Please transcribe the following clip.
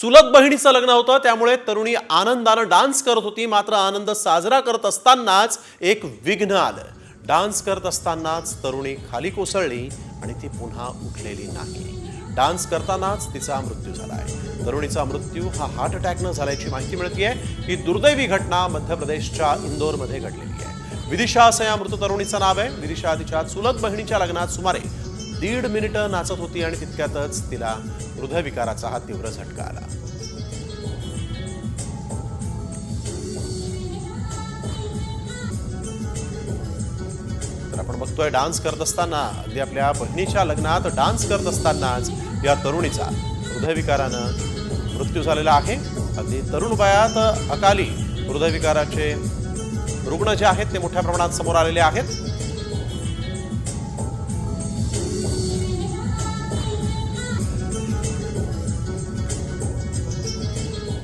चुलत बहिणीचं लग्न होतं त्यामुळे तरुणी आनंदानं डान्स करत होती। मात्र आनंद साजरा करत असतानाच एक विघ्न आलं। डान्स करत असतानाच तरुणी खाली कोसळली आणि ती पुन्हा उठलेली नाही। डान्स करतानाच तिचा मृत्यू झालाय। तरुणीचा मृत्यू हा हार्ट अटॅकनं झाल्याची माहिती मिळतेय। ही दुर्दैवी घटना मध्य प्रदेशच्या इंदोरमध्ये घडलेली आहे। विदिशा असं या मृत तरुणीचं नाव आहे। विदिशा तिच्या चुलत बहिणीच्या लग्नात सुमारे 1.5 मिनिटं नाचत होती आणि तितक्यातच तिला हृदयविकाराचा हा तीव्र झटका आला। तर आपण बघतोय डान्स करत असताना अगदी आपल्या बहिणीच्या लग्नात डान्स करत असतानाच या तरुणीचा हृदयविकारानं मृत्यू झालेला आहे। अगदी तरुण वयात अकाली हृदयविकाराचे रुग्ण जे आहेत ते मोठ्या प्रमाणात समोर आलेले आहेत।